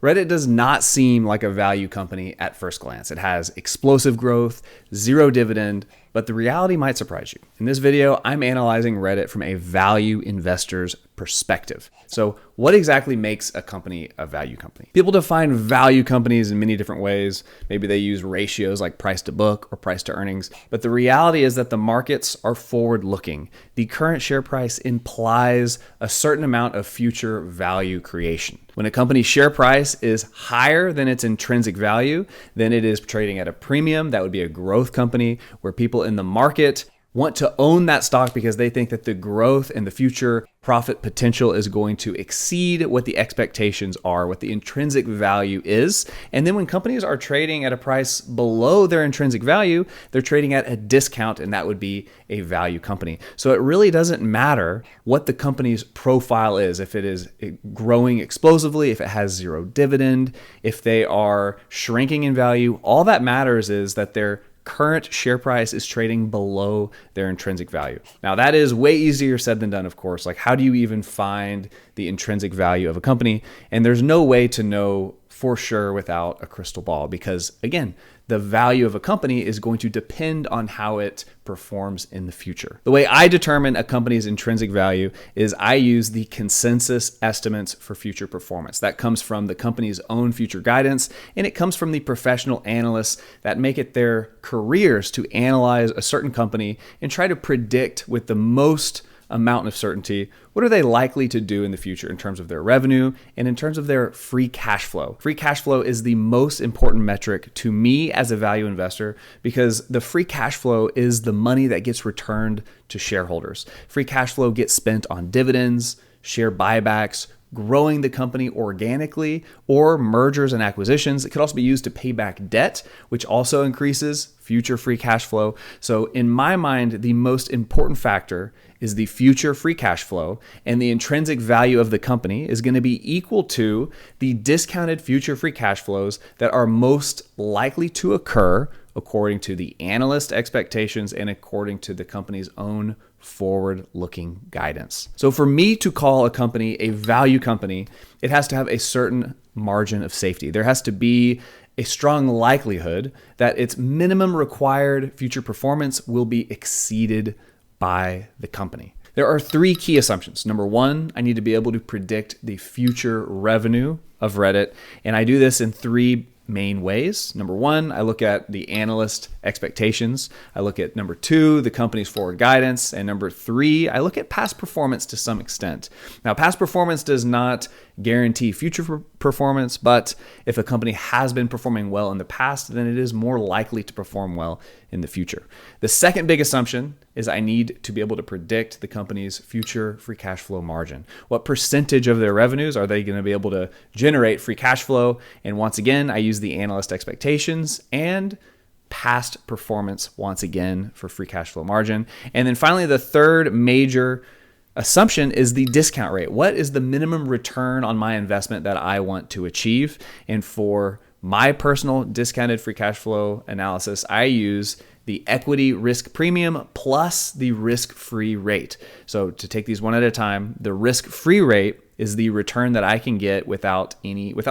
Reddit does not seem like a value company at first glance. It has explosive growth, zero dividend, but the reality might surprise you. In this video, I'm analyzing Reddit from a value investor's perspective. So what exactly makes a company a value company? People define value companies in many different ways. Maybe they use ratios like price to book or price to earnings, but the reality is that the markets are forward-looking. The current share price implies a certain amount of future value creation. When a company's share price is higher than its intrinsic value, then it is trading at a premium. That would be a growth company where people in the market want to own that stock because they think that the growth and the future profit potential is going to exceed what the expectations are, what the intrinsic value is. And then when companies are trading at a price below their intrinsic value, they're trading at a discount, and that would be a value company. So it really doesn't matter what the company's profile is, if it is growing explosively, if it has zero dividend, if they are shrinking in value. All that matters is that they're current share price is trading below their intrinsic value. Now, that is way easier said than done, of course. Like, how do you even find the intrinsic value of a company? And there's no way to know for sure without a crystal ball because, again, the value of a company is going to depend on how it performs in the future. The way I determine a company's intrinsic value is I use the consensus estimates for future performance. That comes from the company's own future guidance, and it comes from the professional analysts that make it their careers to analyze a certain company and try to predict with the most amount of certainty what are they likely to do in the future in terms of their revenue and in terms of their free cash flow. Free cash flow is the most important metric to me as a value investor because the free cash flow is the money that gets returned to shareholders. Free cash flow gets spent on dividends, share buybacks, growing the company organically, or mergers and acquisitions. It could also be used to pay back debt, which also increases future free cash flow. So in my mind, the most important factor is the future free cash flow, and the intrinsic value of the company is going to be equal to the discounted future free cash flows that are most likely to occur according to the analyst expectations and according to the company's own forward-looking guidance. So for me to call a company a value company, it has to have a certain margin of safety. There has to be a strong likelihood that its minimum required future performance will be exceeded by the company. There are three key assumptions. Number one, I need to be able to predict the future revenue of Reddit, and I do this in three main ways. Number one, I look at the analyst expectations. I look at number two, the company's forward guidance. And number three, I look at past performance to some extent. Now, past performance does not guarantee future performance, but if a company has been performing well in the past, then it is more likely to perform well in the future. The second big assumption is I need to be able to predict the company's future free cash flow margin. What percentage of their revenues are they going to be able to generate free cash flow? And once again, I use the analyst expectations and past performance once again for free cash flow margin. And then finally, the third major assumption is the discount rate. What is the minimum return on my investment that I want to achieve? And for my personal discounted free cash flow analysis, I use the equity risk premium plus the risk-free rate. So to take these one at a time, the risk-free rate is the return that I can get without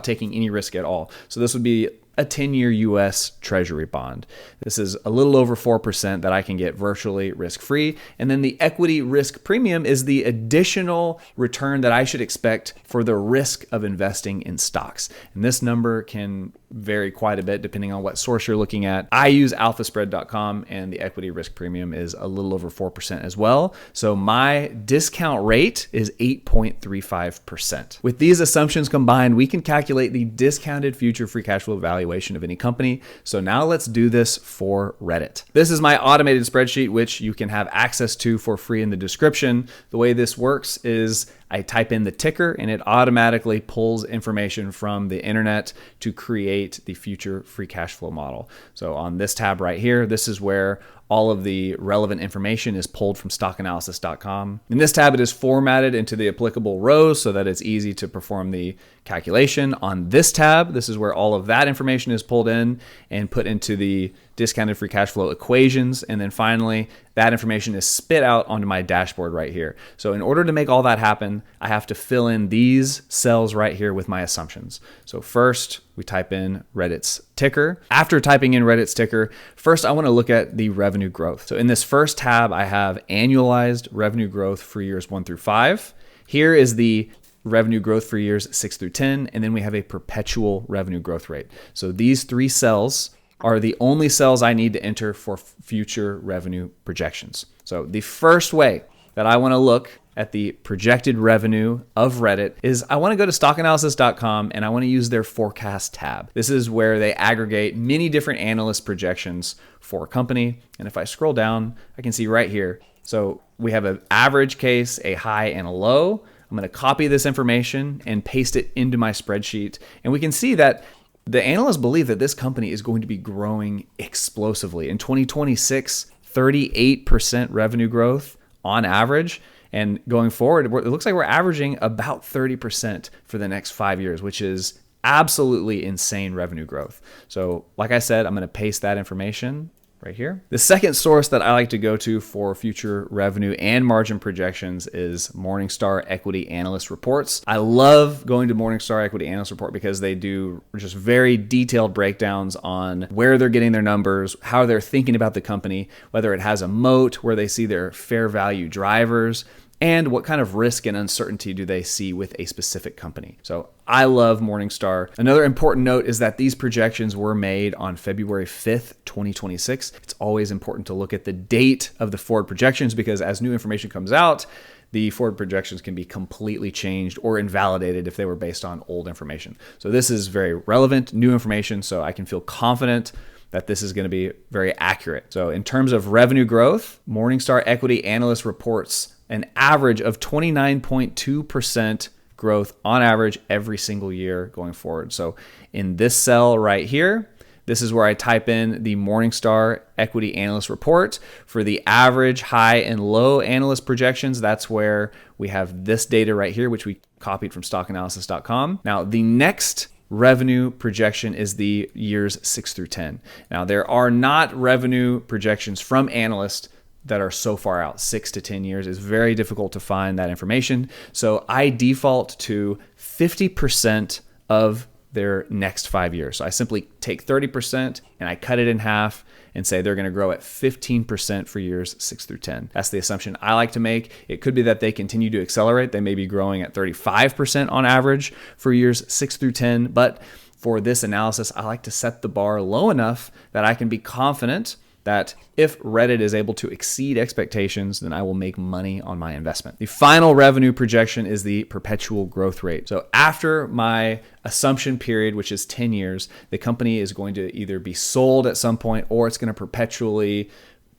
taking any risk at all. So this would be a 10-year US Treasury bond. This is a little over 4% that I can get virtually risk-free. And then the equity risk premium is the additional return that I should expect for the risk of investing in stocks. And this number can vary quite a bit depending on what source you're looking at. I use alphaspread.com, and the equity risk premium is a little over 4% as well. So my discount rate is 8.35%. With these assumptions combined, we can calculate the discounted future free cash flow valuation of any company. So now let's do this for Reddit. This is my automated spreadsheet, which you can have access to for free in the description. The way this works is I type in the ticker and it automatically pulls information from the internet to create the future free cash flow model. So on this tab right here, this is where all of the relevant information is pulled from stockanalysis.com. In this tab, it is formatted into the applicable rows so that it's easy to perform the calculation. On this tab, this is where all of that information is pulled in and put into the discounted free cash flow equations. And then finally, that information is spit out onto my dashboard right here. So in order to make all that happen, I have to fill in these cells right here with my assumptions. So first, we type in Reddit's ticker. After typing in Reddit's ticker, first I want to look at the revenue growth. So in this first tab, I have annualized revenue growth for years 1 through 5. Here is the revenue growth for years 6 through 10, and then we have a perpetual revenue growth rate. So these 3 cells are the only cells I need to enter for future revenue projections. So the first way that I want to look at the projected revenue of Reddit is I want to go to stockanalysis.com and I want to use their forecast tab. This is where they aggregate many different analyst projections for a company. And if I scroll down, I can see right here. So we have an average case, a high, and a low. I'm going to copy this information and paste it into my spreadsheet. And we can see that the analysts believe that this company is going to be growing explosively. In 2026, 38% revenue growth on average. And going forward, it looks like we're averaging about 30% for the next 5 years, which is absolutely insane revenue growth. So like I said, I'm going to paste that information right here. The second source that I like to go to for future revenue and margin projections is Morningstar Equity Analyst Reports. I love going to Morningstar Equity Analyst Report because they do just very detailed breakdowns on where they're getting their numbers, how they're thinking about the company, whether it has a moat, where they see their fair value drivers, and what kind of risk and uncertainty do they see with a specific company. So I love Morningstar. Another important note is that these projections were made on February 5th, 2026. It's always important to look at the date of the forward projections because as new information comes out, the forward projections can be completely changed or invalidated if they were based on old information. So this is very relevant, new information, so I can feel confident that this is going to be very accurate. So in terms of revenue growth, Morningstar Equity Analyst reports an average of 29.2% growth on average every single year going forward. So in this cell right here, this is where I type in the Morningstar Equity Analyst report for the average, high, and low analyst projections. That's where we have this data right here, which we copied from stockanalysis.com. Now, the next revenue projection is the years 6 through 10. Now, there are not revenue projections from analysts that are so far out. 6 to 10 years is very difficult to find that information. So I default to 50% of their next 5 years. So I simply take 30% and I cut it in half and say they're going to grow at 15% for years 6 through 10. That's the assumption I like to make. It could be that they continue to accelerate. They may be growing at 35% on average for years 6 through 10. But for this analysis, I like to set the bar low enough that I can be confident that if Reddit is able to exceed expectations, then I will make money on my investment. The final revenue projection is the perpetual growth rate. So after my assumption period, which is 10 years, the company is going to either be sold at some point or it's going to perpetually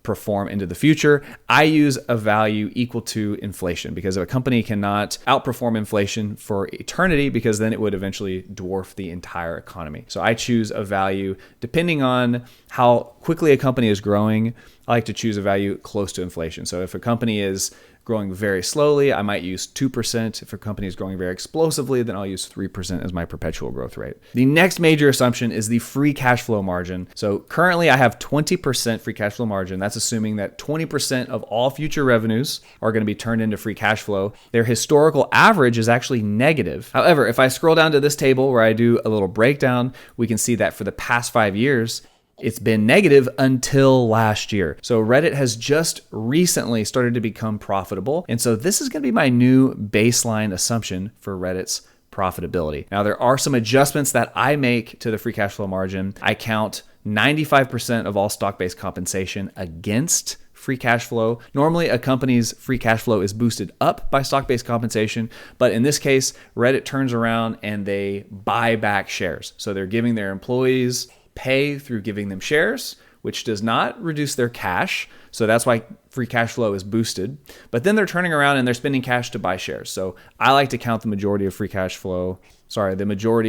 perform into the future. I use a value equal to inflation because a company cannot outperform inflation for eternity because then it would eventually dwarf the entire economy. So I choose a value depending on how quickly a company is growing. I like to choose a value close to inflation. So if a company is growing very slowly, I might use 2%. If a company is growing very explosively, then I'll use 3% as my perpetual growth rate. The next major assumption is the free cash flow margin. So currently I have 20% free cash flow margin. That's assuming that 20% of all future revenues are going to be turned into free cash flow. Their historical average is actually negative. However, if I scroll down to this table where I do a little breakdown, we can see that for the past 5 years, it's been negative until last year. So Reddit has just recently started to become profitable. And so this is going to be my new baseline assumption for Reddit's profitability. Now, there are some adjustments that I make to the free cash flow margin. I count 95% of all stock-based compensation against free cash flow. Normally, a company's free cash flow is boosted up by stock-based compensation, but in this case, Reddit turns around and they buy back shares. So they're giving their employees pay through giving them shares, which does not reduce their cash. So that's why free cash flow is boosted. But then they're turning around and they're spending cash to buy shares. So I like to count the majority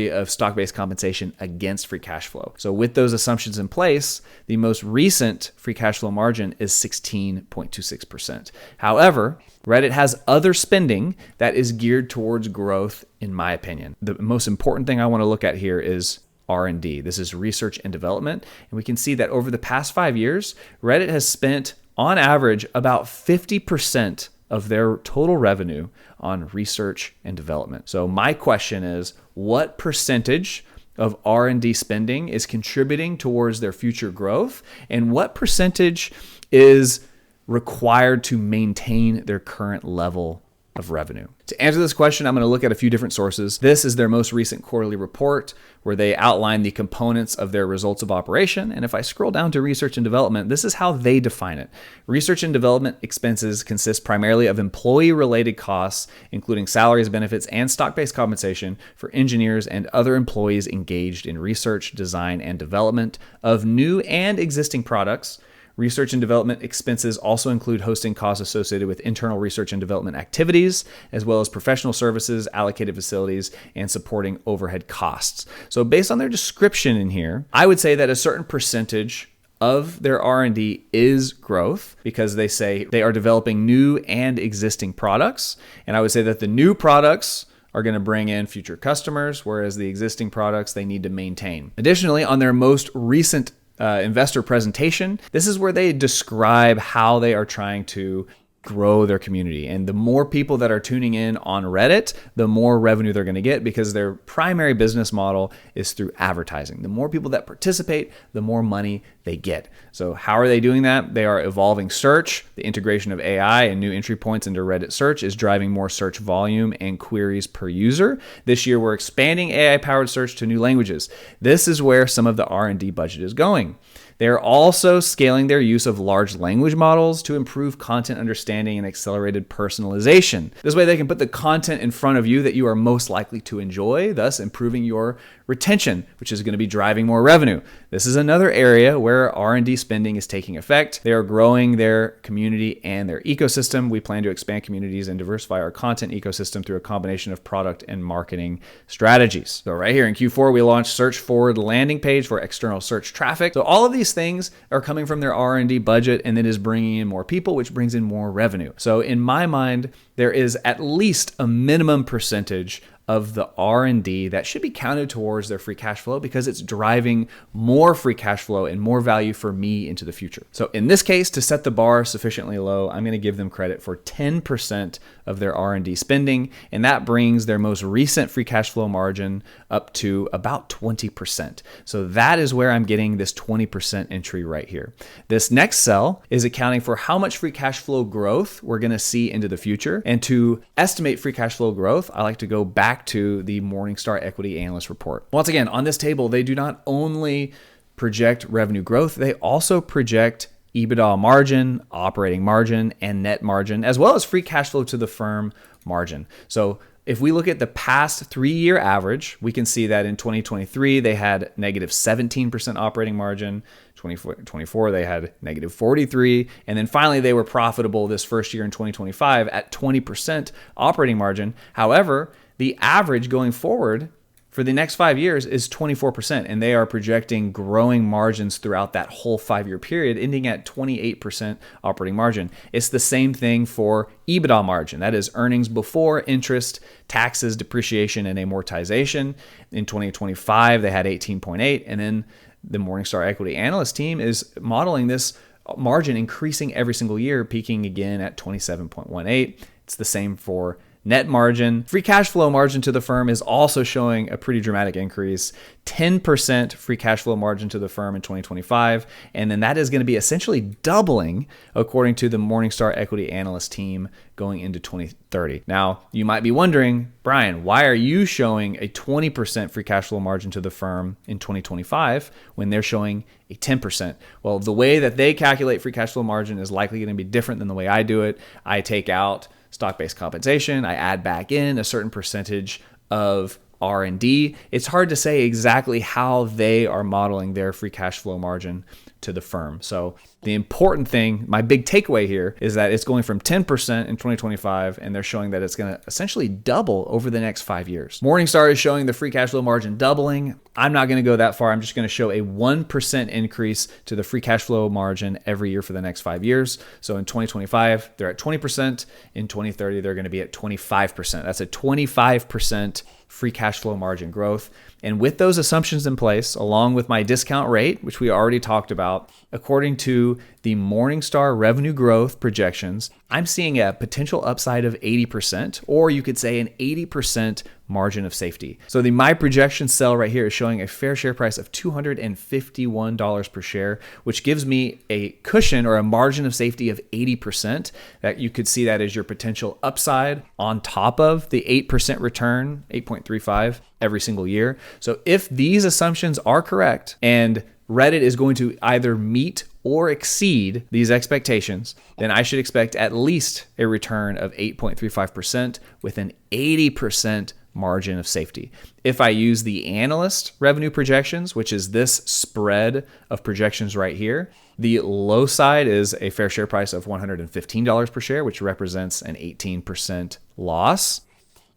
of stock-based compensation against free cash flow. So with those assumptions in place, the most recent free cash flow margin is 16.26%. However, Reddit has other spending that is geared towards growth, in my opinion. The most important thing I want to look at here is R&D. This is research and development. And we can see that over the past 5 years, Reddit has spent on average about 50% of their total revenue on research and development. So my question is, what percentage of R&D spending is contributing towards their future growth, and what percentage is required to maintain their current level of revenue? To answer this question, I'm going to look at a few different sources. This is their most recent quarterly report where they outline the components of their results of operation. And if I scroll down to research and development, this is how they define it. Research and development expenses consist primarily of employee-related costs, including salaries, benefits, and stock-based compensation for engineers and other employees engaged in research, design, and development of new and existing products. Research and development expenses also include hosting costs associated with internal research and development activities, as well as professional services, allocated facilities, and supporting overhead costs. So based on their description in here, I would say that a certain percentage of their R&D is growth, because they say they are developing new and existing products. And I would say that the new products are going to bring in future customers, whereas the existing products they need to maintain. Additionally, on their most recent investor presentation, this is where they describe how they are trying to grow their community. And the more people that are tuning in on Reddit, the more revenue they're going to get, because their primary business model is through advertising. The more people that participate, the more money they get. So how are they doing that? They are evolving search. The integration of AI and new entry points into Reddit search is driving more search volume and queries per user. This year, we're expanding AI-powered search to new languages. This is where some of the R&D budget is going. They're also scaling their use of large language models to improve content understanding and accelerated personalization. This way they can put the content in front of you that you are most likely to enjoy, thus improving your retention, which is going to be driving more revenue. This is another area where R&D spending is taking effect. They are growing their community and their ecosystem. We plan to expand communities and diversify our content ecosystem through a combination of product and marketing strategies. So right here in Q4, we launched Search Forward landing page for external search traffic. So all of these things are coming from their R&D budget, and it is bringing in more people, which brings in more revenue. So in my mind, there is at least a minimum percentage of the R&D that should be counted towards their free cash flow, because it's driving more free cash flow and more value for me into the future. So in this case, to set the bar sufficiently low, I'm going to give them credit for 10% of their R&D spending, and that brings their most recent free cash flow margin up to about 20%. So that is where I'm getting this 20% entry right here. This next cell is accounting for how much free cash flow growth we're going to see into the future. And to estimate free cash flow growth, I like to go back to the Morningstar Equity Analyst Report. Once again, on this table, they do not only project revenue growth, they also project EBITDA margin, operating margin, and net margin, as well as free cash flow to the firm margin. So if we look at the past 3-year average, we can see that in 2023, they had negative 17% operating margin. 2024, they had negative 43. And then finally, they were profitable this first year in 2025 at 20% operating margin. However, the average going forward for the next 5 years is 24%, and they are projecting growing margins throughout that whole 5-year period, ending at 28% operating margin. It's the same thing for EBITDA margin. That is earnings before interest, taxes, depreciation, and amortization. In 2025, they had 18.8, and then the Morningstar Equity Analyst team is modeling this margin increasing every single year, peaking again at 27.18. It's the same for net margin. Free cash flow margin to the firm is also showing a pretty dramatic increase, 10% free cash flow margin to the firm in 2025. And then that is going to be essentially doubling according to the Morningstar Equity Analyst team going into 2030. Now, you might be wondering, Brian, why are you showing a 20% free cash flow margin to the firm in 2025 when they're showing a 10%? Well, the way that they calculate free cash flow margin is likely going to be different than the way I do it. I take out stock-based compensation. I add back in a certain percentage of R&D. It's hard to say exactly how they are modeling their free cash flow margin to the firm. So the important thing, my big takeaway here, is that it's going from 10% in 2025, and they're showing that it's going to essentially double over the next 5 years. Morningstar is showing the free cash flow margin doubling. I'm not going to go that far. I'm just going to show a 1% increase to the free cash flow margin every year for the next 5 years. So in 2025, they're at 20%. In 2030, they're going to be at 25%. That's a 25% free cash flow margin growth. And with those assumptions in place, along with my discount rate, which we already talked about, according to the Morningstar revenue growth projections, I'm seeing a potential upside of 80%, or you could say an 80% margin of safety. So the My Projection cell right here is showing a fair share price of $251 per share, which gives me a cushion or a margin of safety of 80%. That you could see that as your potential upside on top of the 8% return, 8.35 every single year. So if these assumptions are correct and Reddit is going to either meet or exceed these expectations, then I should expect at least a return of 8.35% with an 80% margin of safety. If I use the analyst revenue projections, which is this spread of projections right here, the low side is a fair share price of $115 per share, which represents an 18% loss.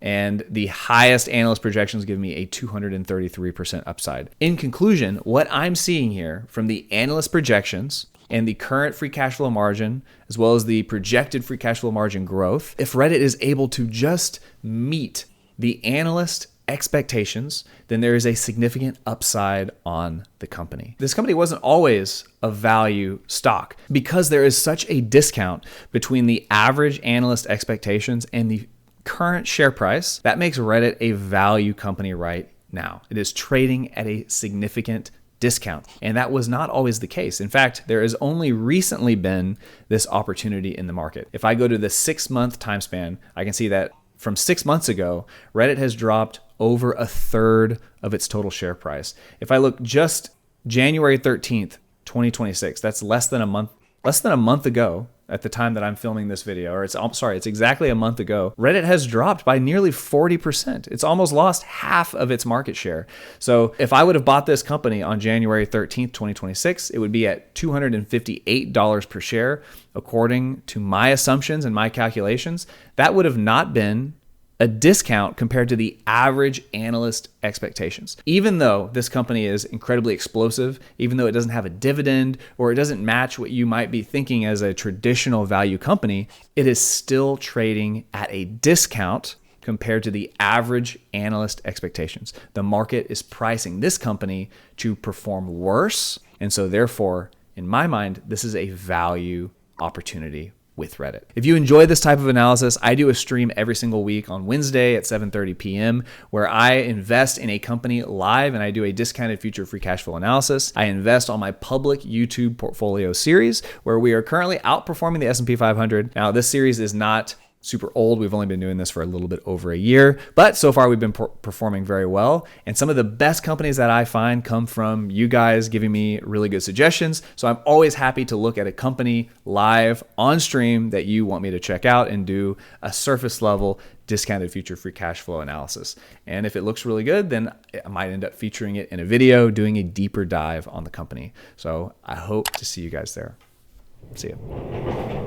And the highest analyst projections give me a 233% upside. In conclusion, what I'm seeing here from the analyst projections and the current free cash flow margin, as well as the projected free cash flow margin growth, if Reddit is able to just meet the analyst expectations, then there is a significant upside on the company. This company wasn't always a value stock because there is such a discount between the average analyst expectations and the current share price. That makes Reddit a value company right now. It is trading at a significant discount, and that was not always the case. In fact, there has only recently been this opportunity in the market. If I go to the 6-month time span, I can see that from 6 months ago, Reddit has dropped over a third of its total share price. If I look just January 13th, 2026, that's less than a month ago at the time that I'm filming this video, or it's exactly a month ago, Reddit has dropped by nearly 40%. It's almost lost half of its market share. So if I would have bought this company on January 13th, 2026, it would be at $258 per share. According to my assumptions and my calculations, that would have not been a discount compared to the average analyst expectations. Even though this company is incredibly explosive, even though it doesn't have a dividend or it doesn't match what you might be thinking as a traditional value company, it is still trading at a discount compared to the average analyst expectations. The market is pricing this company to perform worse. And so therefore, in my mind, this is a value opportunity with Reddit. If you enjoy this type of analysis, I do a stream every single week on Wednesday at 7:30 p.m. where I invest in a company live and I do a discounted future free cash flow analysis. I invest on my public YouTube portfolio series where we are currently outperforming the S&P 500. Now, this series is not super old. We've only been doing this for a little bit over a year, but so far we've been performing very well. And some of the best companies that I find come from you guys giving me really good suggestions. So I'm always happy to look at a company live on stream that you want me to check out and do a surface level discounted future free cash flow analysis. And if it looks really good, then I might end up featuring it in a video, doing a deeper dive on the company. So I hope to see you guys there. See you.